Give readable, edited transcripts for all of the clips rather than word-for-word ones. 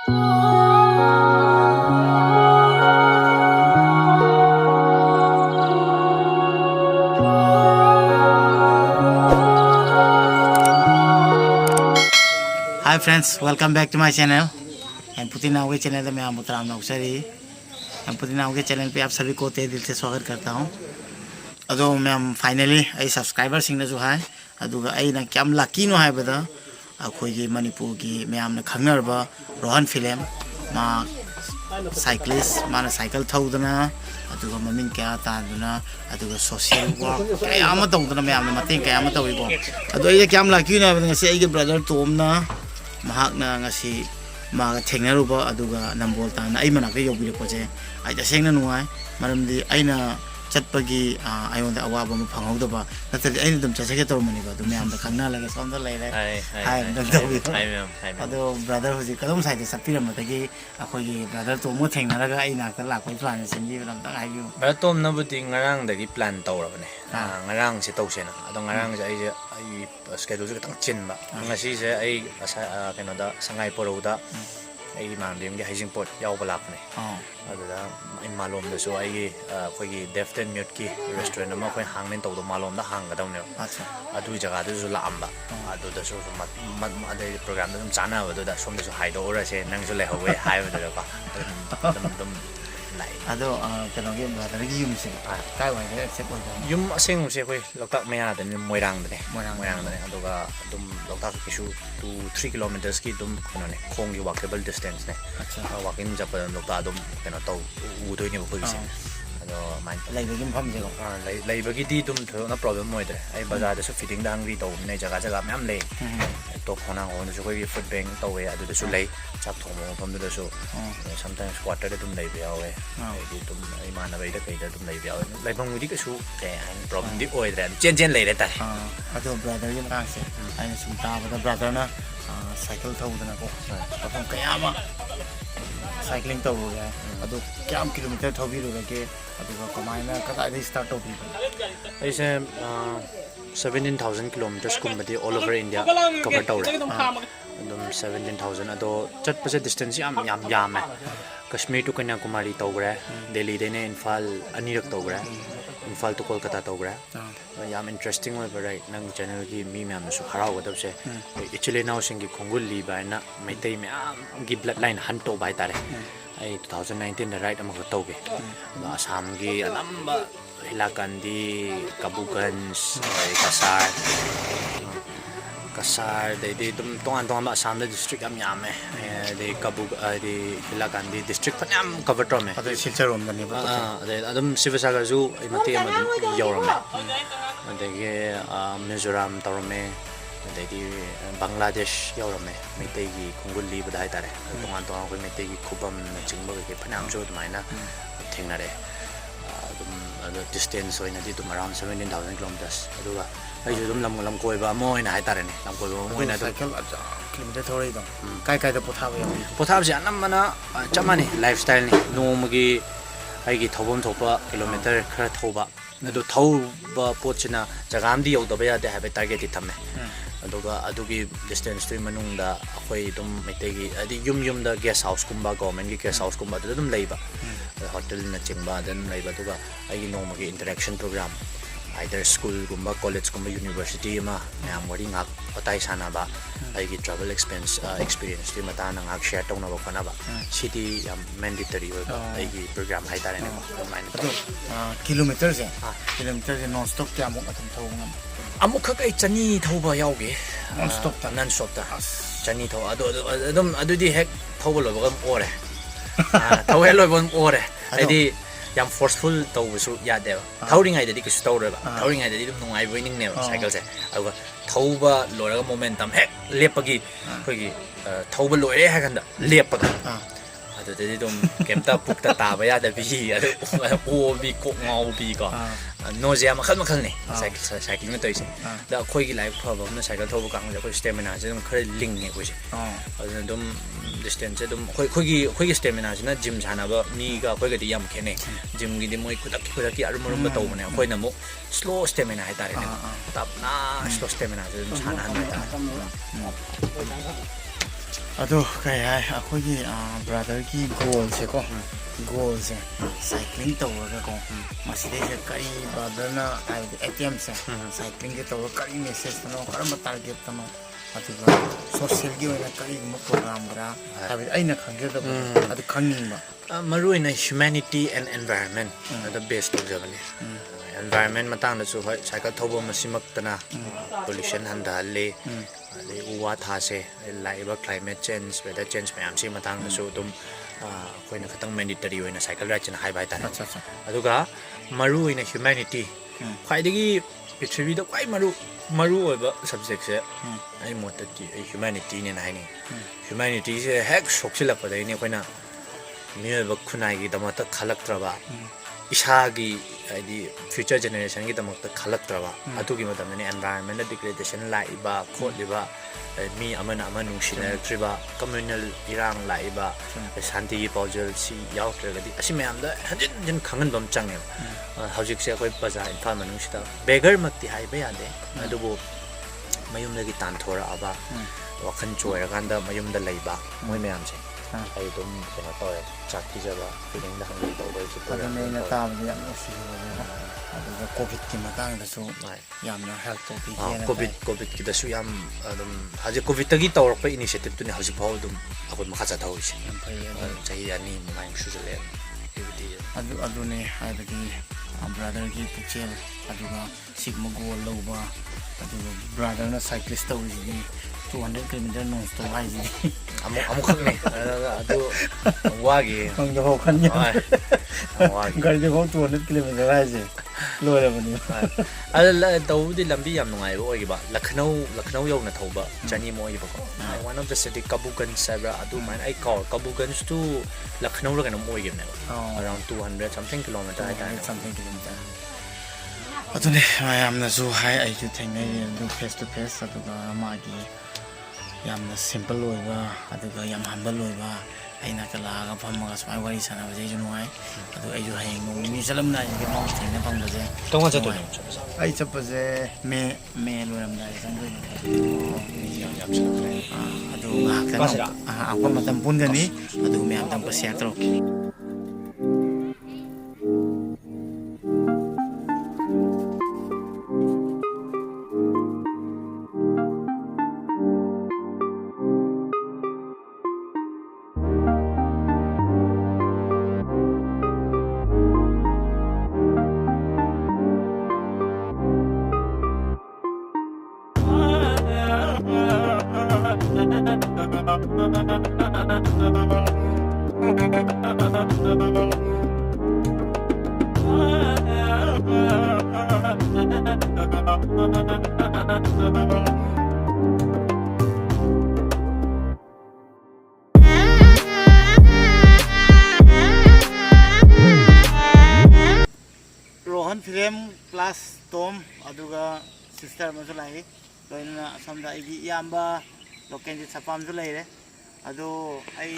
Hi friends, welcome back to my channel. Amputee नाव के channel में आप राम नौकरी Amputee नाव के चैनल पे आप सभी को तहे दिल से स्वागत करता हूँ. अदो मैं फाइनली आई सब्सक्राइबर सिंह जो है अदुगा आई ना क्या लकी नो है बता अखोई मणिपुर की मैं आपने खंगरबा रोहन फिल्म मा साइक्लिस्ट माना साइकिल थौदना अदुगा ममिंग क्या तादना अदुगा सोशल वर्क क्या आम तौदना मैं आपने मतें क्या आम तौइबो अदो आई क्या लकी नो है बता ngasi आई ब्रदर तोमना mahakna ngasi maga thengnaruba aduga nambol tana ai manakte yobireko je ai tasengna nuai maramdi aina chatpagi aionda awaba ma phanghodaba natadi aina dum chasege tormani ba dum yamda khangna lage somda leire hai dum tawi ado brother hoji kadom side de sapiram matagi akhogi brother to mo thengnaraga ai nakta lakoi plan senji ram ta ai yu brother tom na budi ngarang dagi plan tawrabane ngarang se tawsena ado ngarang je ai schedule se tang chin ba ngasi se ai keno da sangai poroda ai mandem ge hijing pot yaw balakne aduda in malom da so ai khoi deft and mute ki restaurant ma khoi hangmen tawdo malom da hang ga dawne adu jaga da so la amba adu da so ade program da chana ba da som da so haido ora se nang so le howe hai ba da ba dum ado keno ge brother gi yum se kai wai de se ko yum aseng se khoi loktak maya da ni moirang da ne aduga dum loktak ki su 2-3 kilometers ki dum kono ne khong gi walkable distance ne walking japan lokta dum keno taw u doi ni ko gi se ado man lai de gim pham je ko lai ba gi di dum tho na problem moi de ai bazar da so fitting dang ri taw ne jaga myam le to khona on so khoi food bank taw we adu da so lai chak thong mo pham da so sometimes quarter de dum lai be awe ai dum ai man ba da kai da dum lai be awe lai bang di ka su ke an problem di oi da chen lai de ta ado brother gi ma se ai sum ta ba brother na cycle thau da na ko pham kaya ma cycling taw ro ya ado kyam kilometer thau bi ro ke ado ko mai na ka da start to bi ai se 17,000 kilometers kumbadi all over India cover tawre adum 17,000 ado chat pase distance yam Kashmir to Kanyakumari tawre Delhi de ne Imphal anirak tawre Imphal to Kolkata tawre yam interesting wa right nang channel gi mi myam su harau gadab se ichile naw singi khongul li ba na maitai me gi bloodline han to bai tare ai 2019 da right amaka tawge Assam gi anamba Hilakandi, Kabuganj, Kasar, they don't Assam district am yame, they Hilakandi district am covered from me. Other Silcharum than they Adam Sivasaga Zoo, Imatiam Yorome, they Mizoram Torome, they Bangladesh Yorome, Metegi, Kunguli, but I tare, Tongan, Metegi, Kubam, Chimbo, Panam Jod Mina, Tingnare. The distance so in addition around 17,000 kilometers. Aduga ai judum lam koi ba mo ina hai tarene lam koi ba mo ina cycle kilometer thori do kai da pothab ja nam mana chamani lifestyle ni nomagi ai gi thobom thopa kilometer khara thoba adu thoba pochina jagam di yau da ba ya de have target ti thamme aduga adugi distance to manung da akoi dum metegi adi yum da guest house kumba government gi guest house kumba dum leiba hotel na chingba then leiba duga ai noma gi interaction program either school kumba college kumba university ma yam wari ngak patai sana ba ai gi travel experience ti mata na ngak share tawna ba kana ba city yam mandatory ba ai gi program hai tare ne ba kilometer se non stop kya mo atam thau ngam amuk khak ai chani thauba yauge non stop ta chani thau adu di hek thauba lo ba ore thau hello bon ore ai di yam forceful tau su ya de thauring ai de ki sto re ba thauring ai de dum nungai boining ne cycle se aduga thauba loraga momentum hek lepagi khoi gi thauba loire ha kan da lepaga adu de dum kemta pukta ta ba ya da bi adu o bi ko ngau bi ko nausea makhan ne cycling na toise da khoi gi life problem na cycle thoba kang ja khoi stamina je dum khare ling ne ko se adu dum distance dum khoi gi stamina na gym sana ba ni ga khoi ga di yam khene gym gi di moi kudak ki arum ba taw ne khoi na mo slow stamina hai tare ne tap na slow stamina je dum sana na ta ꯑꯗꯣ ꯀꯩ ꯍꯥꯏ ꯑꯩꯈꯣꯏꯒꯤ ꯕ꯭ꯔꯗꯔꯒꯤ ꯒꯣꯜꯁꯦꯀꯣ ꯒꯣꯜꯁꯦ cycling ꯇꯧꯔꯒꯀꯣ ꯃꯁꯤꯗꯩꯁꯦ ꯀꯔꯤ ꯕ꯭ꯔꯗꯔꯅ ꯍꯥꯏꯕꯗꯤ ꯑꯦꯇꯦꯝꯁꯦ ꯁꯥꯏꯀ꯭ꯂꯤꯡꯁꯦ ꯇꯧꯔꯒ ꯀꯔꯤ ꯃꯦꯁꯦꯖꯇꯅꯣ ꯀꯔꯝꯕ ꯇꯥꯔꯒꯦꯠꯇꯅꯣ ꯑꯗꯨꯒ ꯁꯣꯁꯤꯌꯦꯜꯒꯤ ꯑꯣꯏꯅ ꯀꯔꯤꯒꯨꯝꯕ ꯄ꯭ꯔꯣꯒ꯭ꯔꯥꯝꯒꯔꯥ ꯍꯥꯏꯕꯗꯤ ꯑꯩꯅ ꯈꯪꯖꯗꯕꯗꯣ ꯑꯗꯨ ꯈꯪꯅꯤꯡꯕ ꯃꯔꯨꯑꯣꯏꯅ ꯍ꯭ꯌꯨꯃꯦꯅꯤꯇꯤ ꯑꯦꯟ ꯑꯦꯟꯚꯥꯏꯔꯟꯃꯦꯟ ꯑꯗ ꯕꯦꯁ ꯇꯧꯖꯕꯅꯤ ꯑꯦꯟꯚꯥꯏꯔꯟꯃꯦꯟ ꯃꯇꯥꯡꯗꯁꯨ ꯍꯣꯏ ꯁꯥꯏꯀꯜ ꯊꯧꯕ ꯃꯁꯤꯃꯛꯇꯅ ꯄꯣꯂꯨꯁꯟ ꯍꯟꯊꯍꯜꯂꯤ ꯑꯗꯩ ꯎ ꯋꯥ ꯊꯥꯁꯦ ꯂꯥꯛꯏꯕ ꯀ꯭ꯂꯥꯏꯃꯦꯠ ꯆꯦꯟꯖ ꯋꯦꯗꯔ ꯆꯦꯟꯖ ꯃꯌꯥꯝꯁꯤꯒꯤ ꯃꯇꯥꯡꯗꯁꯨ ꯑꯗꯨꯝ ꯑꯩꯈꯣꯏꯅ ꯈꯤꯇꯪ ꯃꯦꯟꯗꯦꯇꯔꯤ ꯑꯣꯏꯅ ꯁꯥꯏꯀꯜ ꯔꯥꯏꯠꯁꯤꯅ ꯍꯥꯏꯕ ꯍꯥꯏꯇꯥꯔꯦ ꯑꯗꯨꯒ ꯃꯔꯨꯑꯣꯏꯅ ꯍ꯭ꯌꯨꯃꯦꯅꯤꯇꯤ ꯈ꯭ꯋꯥꯏꯗꯒꯤ ꯄ꯭ꯔꯤꯊꯤꯕꯤꯗ ꯈ꯭ꯋꯥꯏ ꯃꯔꯨ ꯑꯣꯏꯕ ꯁꯕꯖꯦꯛꯁꯦ ꯑꯩ ꯃꯣꯠꯇꯗꯤ ꯑꯩ ꯍ꯭ꯌꯨꯃꯦꯅꯤꯇꯤꯅꯦꯅ ꯍꯥꯏꯅꯤꯡꯉꯤ ꯍ꯭ꯌꯨꯃꯦꯅꯤꯇꯤꯁꯦ ꯍꯦꯛ ꯁꯣꯛꯆꯤꯜꯂꯛꯄꯗꯒꯤꯅꯤ ꯑꯩꯈꯣꯏꯅ ꯃꯤꯑꯣꯏꯕ ꯈꯨꯟꯅꯥꯏꯒꯤꯗꯃꯛꯇ ꯈꯜꯂꯛꯇ꯭ꯔꯕ ꯏꯁꯥꯒꯤ ꯍꯥꯏꯗꯤ ꯐ꯭ꯌꯨꯆꯔ ꯖꯦꯅꯦꯔꯦꯁꯟꯒꯤꯗꯃꯛꯇ ꯈꯜꯂꯛꯇ꯭ꯔꯕ ꯑꯗꯨꯒꯤ ꯃꯇꯝꯗꯅꯤ ꯑꯦꯟꯚꯥꯏꯔꯟꯃꯦꯟꯗ ꯗꯤꯒ꯭ꯔꯦꯗꯦꯁꯟ ꯂꯥꯛꯏꯕ ꯈꯣꯠꯂꯤꯕ ꯃꯤ ꯑꯃꯅ ꯑꯃ ꯅꯨꯡꯁꯤꯅꯔꯛꯇ꯭ꯔꯤꯕ ꯀꯝꯃ꯭ꯌꯨꯅꯦꯜ ꯏꯔꯥꯡ ꯂꯥꯛꯏꯕ ꯁꯥꯟꯇꯤꯒꯤ ꯄꯥꯎꯖꯦꯜ ꯁꯤ ꯌꯥꯎꯔꯛꯇ꯭ꯔꯒꯗꯤ ꯑꯁꯤ ꯃꯌꯥꯝꯗ ꯍꯟꯖꯤꯟ ꯍꯟꯖꯤꯟ ꯈꯪꯍꯟꯕ ꯑꯃ ꯆꯪꯉꯦꯕ ꯍꯧꯖꯤꯛꯁꯦ ꯑꯩꯈꯣꯏ ꯕꯖꯥꯔ ꯏꯝꯐꯥꯜ ꯃꯅꯨꯡꯁꯤꯗ ꯕꯦꯒꯔꯃꯛꯇꯤ ꯍꯥꯏꯕ ꯌꯥꯗꯦ ꯑꯗꯨꯕꯨ ꯃꯌꯨꯝꯗꯒꯤ ꯇꯥꯟꯊꯣꯔꯛꯑꯕ ꯋꯥꯈꯜ ꯆꯣꯏꯔꯀꯥꯟꯗ ꯃꯌꯨꯝꯗ ꯂꯩꯕ ꯃꯣꯏ ꯃꯌꯥꯝꯁꯦ ꯑꯩ ꯑꯗꯨꯝ ꯀꯩꯅꯣ ꯇꯧꯔꯦ ꯆꯥꯛ ꯄꯤꯖꯕ ꯐꯤꯗꯤꯡꯗ ꯍꯪꯕꯤ ꯇꯧꯕꯒꯤꯁꯨ ꯑꯗꯨꯅ ꯑꯩꯅ ꯇꯥꯕꯗ ꯌꯥꯝ ꯅꯨꯡꯁꯤꯕꯅꯦꯕ ꯑꯗꯨꯒ ꯀꯣꯚꯤꯗꯀꯤ ꯃꯇꯥꯡꯗꯁꯨ ꯌꯥꯝꯅ ꯍꯦꯜꯞ ꯇꯧꯕꯤꯒꯦꯅ ꯀꯣꯚꯤꯗꯀꯤꯗꯁꯨ ꯌꯥꯝ ꯑꯗꯨꯝ ꯍꯧꯖꯤꯛ ꯀꯣꯚꯤꯗꯇꯒꯤ ꯇꯧꯔꯛꯄ ꯏꯅꯤꯁꯤꯌꯦꯇꯤꯞꯇꯨꯅꯤ ꯍꯧꯖꯤꯛꯐꯥꯎ ꯑꯗꯨꯝ ꯑꯩꯈꯣꯏ ꯃꯈꯥ ꯆꯠꯊꯍꯧꯔꯤꯁꯦ ꯌꯥꯝ ꯐꯩ ꯆꯍꯤ 2 ꯃꯃꯥꯡ ꯁꯨꯖꯜꯂꯛꯑꯦ ꯑꯗꯨꯅꯦ ꯍꯥꯏꯕꯗꯤ ꯕ꯭ꯔꯗꯔꯒꯤ ꯄꯨꯛꯆꯦꯜ ꯑꯗꯨꯒ ꯁꯤꯒꯨꯝꯕ ꯒꯣꯜ ꯂꯧꯕ ꯑꯗꯨꯒ ꯕ꯭ꯔꯗꯔꯅ ꯁꯥꯏꯀ꯭ꯂꯤꯁ ꯇꯧꯔꯤꯁꯤꯗꯤ 200 ꯀꯤꯂꯣꯃꯤꯇꯔ ꯅꯣꯟ ꯁ꯭ꯇꯣꯞ ꯍꯥꯏꯁꯤꯗꯤ ꯑꯃꯨꯛꯈꯛꯅꯤ ꯑꯗꯨ ꯋꯥꯒꯤ ꯈꯪꯗꯐꯥꯎ ꯈꯟꯒꯦ ꯒꯥꯔꯤꯗꯐꯥꯎ 200 ꯀꯤꯂꯣꯃꯤꯇꯔ ꯍꯥꯏꯁꯦ ꯂꯣꯏꯔꯕꯅꯤ ꯑꯗ ꯇꯧꯕꯗꯤ ꯂꯝꯕꯤ ꯌꯥꯝ ꯅꯨꯡꯉꯥꯏꯕ ꯑꯣꯏꯈꯤꯕ ꯂꯈꯅꯧ ꯌꯧꯅ ꯊꯧꯕ ꯖꯔꯅꯤ ꯑꯃ ꯑꯣꯏꯈꯤꯕꯀꯣ ꯋꯥꯟ ꯑꯣꯐ ꯗ ꯁꯤꯇꯤ ꯀꯕꯨꯒꯟꯁ ꯍꯥꯏꯕ꯭ꯔꯥ ꯑꯗꯨꯃꯥꯏꯅ ꯑꯩ ꯀꯥꯎꯔ ꯀꯕꯨꯒꯟꯁ ꯇꯨ ꯂꯈꯅꯧꯔ ꯀꯩꯅꯣꯝ ꯑꯣꯏꯈꯤꯕꯅꯦꯕ ꯑꯔꯥꯎꯟ 200 something ꯀꯤꯂꯣꯃꯤꯇꯔ ꯍꯥꯏꯇꯥꯔꯦ ꯑꯗꯨꯅꯦ ꯃꯌꯥꯝꯅꯁꯨ ꯍꯥꯏ ꯑꯩꯁꯨ ꯊꯦꯡꯅꯩ ꯑꯗꯨ ꯐꯦꯁ ꯇꯨ ꯐꯦꯁ ꯑꯗꯨꯒ ꯃꯥꯒꯤ ꯌꯥꯝꯅ ꯁꯤꯝꯄꯜ ꯑꯣꯏꯕ ꯑꯗꯨꯒ ꯌꯥꯝ ꯍꯝꯕꯜ ꯑꯣꯏꯕ ꯑꯩꯅ ꯂꯥꯛꯑꯒ ꯐꯝꯃꯒ ꯁꯨꯃꯥꯏꯅ ꯋꯥꯔꯤ ꯁꯥꯟꯅꯕꯁꯦ ꯑꯩꯁꯨ ꯅꯨꯡꯉꯥꯏ ꯑꯗꯨ ꯑꯩꯁꯨ ꯍꯌꯦꯡ ꯅꯣꯡ ꯅꯤꯅꯤ ꯆꯠꯂꯝꯗꯥꯏꯁꯤꯗ ꯃꯥ ꯊꯦꯡꯅ ꯐꯪꯕꯁꯦ ꯑꯩ ꯆꯠꯄꯁꯦ ꯃꯦ ꯂꯣꯏꯔꯝꯗꯥꯏꯗ ꯆꯪꯗꯣꯏꯅꯦ ꯑꯗꯨ ꯉꯥꯏꯍꯥꯛꯇꯪ ꯑꯩꯈꯣꯏ ꯃꯇꯝ ꯄꯨꯟꯒꯅꯤ ꯑꯗꯨꯒ ꯃꯌꯥꯝꯗꯪ ꯁꯤꯌꯔ ꯇꯧꯔꯛꯀꯦ रोहन फिल्म प्लस टॉम अदुगा सिस्टर मसु लाई लोइना असमदा आइगी याम्बा लोकेंजी सपामसु लैरे अदो आई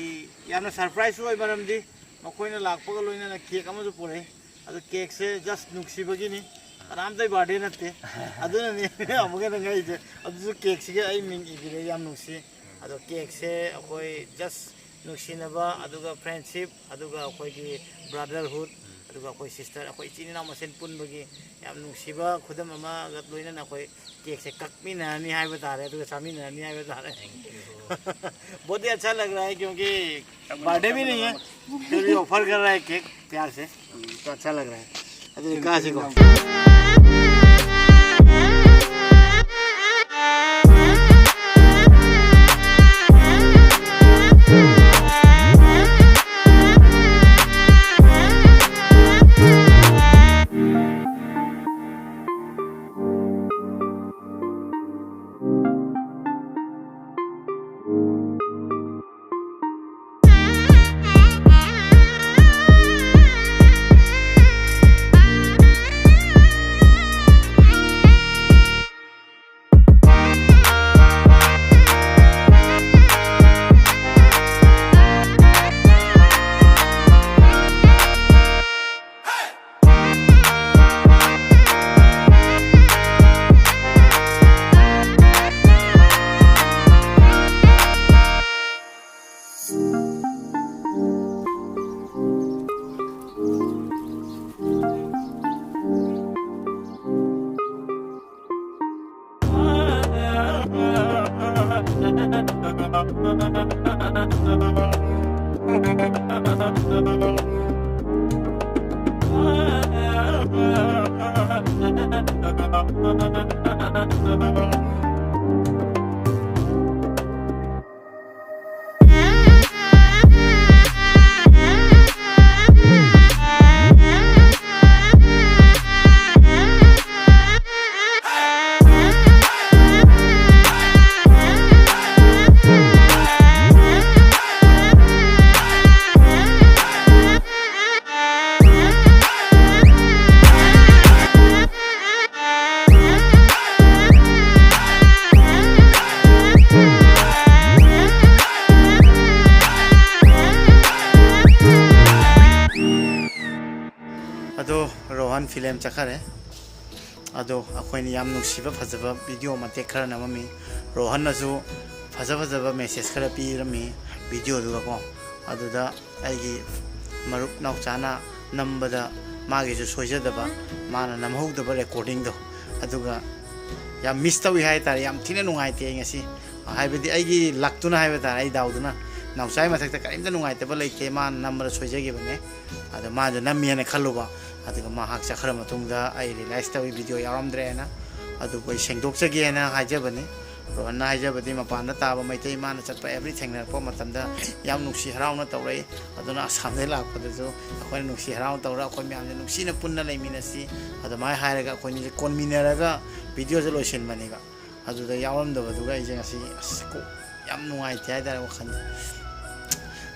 यामना सरप्राइज होय बरमदी मखोइना लाखपगा लोइना केक अमसु पुरे अदो केक से जस्ट नुक्सिबगिनी आरामदै बर्थडे नते अदुननी अमुगे नंगाइजे अदुसु केक सिगे आई मिंग इगिरे याम नुक्सि अदो केक से अखोय जस्ट नुक्सिनबा अदुगा फ्रेंडशिप अदुगा अखोयगी ब्रदरहुड अदुगा अखोय सिस्टर अखोय चिनिना मसेन पुनबगी याम नुक्सिबा खुदम अमा गत लोइना अखोय केक से ककमिनानी हाइबा तारे अदुगा सामिनानी हाइबा तारे बहुत ही अच्छा लग रहा है क्योंकि बर्थडे भी नहीं है फिर भी ऑफर कर रहा है केक प्यार से तो अच्छा लग रहा है अदुगा कहां से को अदो रोहन फिल्म चखरे अदो अखोइनी याम नुसिबा फजबा वीडियो मते खरा नममी रोहन नसु फजबा मेसेज खरा पीरमी वीडियो दुगको अदुदा आइगी मरुप नाउचाना नंबदा मागेजु सोइजदबा माना नमहौदबा रेकॉर्डिंग दो अदुगा याम मिस तवी हाय तार याम थिने नुंगाइते ngasi हाइबदी आइगी लक्तुना हाइबा तार आई दाउदुना नाउचाइ मथकता करिमदा नुंगाइतबा लेके मान नंबर सोइजगेबने अदो माजो नमियाने खल्लुबा अदुगा माहाक चखर मतुंगदा आई रिलाइज तवी वीडियो यारमद्रेना अदु कोई सेंगदोकचगेना हाइजबने रोहन हाइजबदी मपान ताबा मैतै मान चटपा एवरी थेंगनरपो मतमदा याम नुक्सी हराउना तौरै अदुना आसामदे लापदजो अखोइ नुक्सी हराउना तौरा अखोइ म्यामजे नुक्सीना पुन्ना लेमिनसी अदमाय हायरगा अखोइनि कोनमिनरगा वीडियो जे लोइसिनबनेगा अदुदा यावरमदबदुगा इजे ngasi को याम नुंगाइते हाइदारे वखन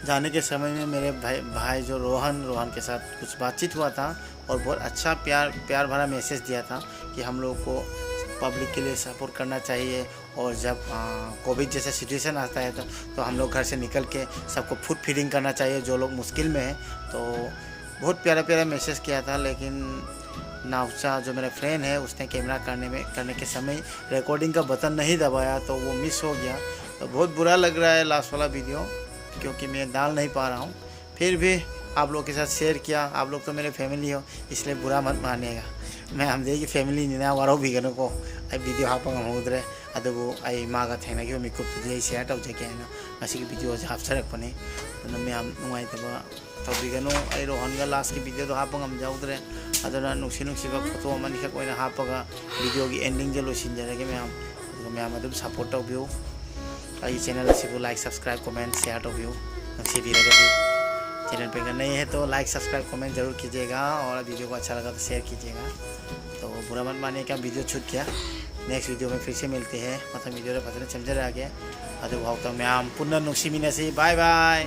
जाने के समय में मेरे भाई जो रोहन के साथ कुछ बातचीत हुआ था और बहुत अच्छा प्यार भरा मैसेज दिया था कि हम लोग को पब्लिक के लिए सपोर्ट करना चाहिए और जब कोविड जैसा सिचुएशन आता है तो हम लोग घर से निकल के सबको फूड फीडिंग करना चाहिए जो लोग मुश्किल में हैं। तो बहुत प्यारा मैसेज किया था, लेकिन नाउचा जो मेरा फ्रेंड है उसने कैमरा करने के समय रिकॉर्डिंग का बटन नहीं दबाया तो वो मिस हो गया। तो बहुत बुरा लग रहा है लास्ट वाला वीडियो, क्योंकि मैं डाल नहीं पा रहा हूँ। फिर भी आप लोग के साथ शेयर किया। आप लोग तो मेरे फैमिली हो, इसलिए बुरा मत मानिएगा। मैं हम देखिए फैमिली निना वारो भी गनो को आई वीडियो हापंग होद्रे अदुबु आई मागा थेना कि मिकुप दे शेयर तौजके है मसी की वीडियो हापसरकपने अदुना मैं नुंगाइतबा तौबिगनो आई रोहनगा लास्ट की वीडियो तो हापंग हम जाउद्रे अदुना नुसिबा फोटो अमनि खक ओइना हापगा वीडियो की एंडिंग जे लोसिनजरगे मैं अदुम सपोर्ट तौबियो। आई चैनल असिबु लाइक सब्सक्राइब कमेंट शेयर तौबियो। नसिबिरगदि चैनल पे अगर नहीं है तो लाइक सब्सक्राइब कमेंट जरूर कीजिएगा और वीडियो को अच्छा लगा तो शेयर कीजिएगा। तो बुरा मत मानिए क्या वीडियो छूट गया। नेक्स्ट वीडियो में फिर से मिलते हैं। मतलब वीडियो फजन चमजर आगे अदु भाव तो मैं पुनः नुक्सी मिनसी बाय बाय।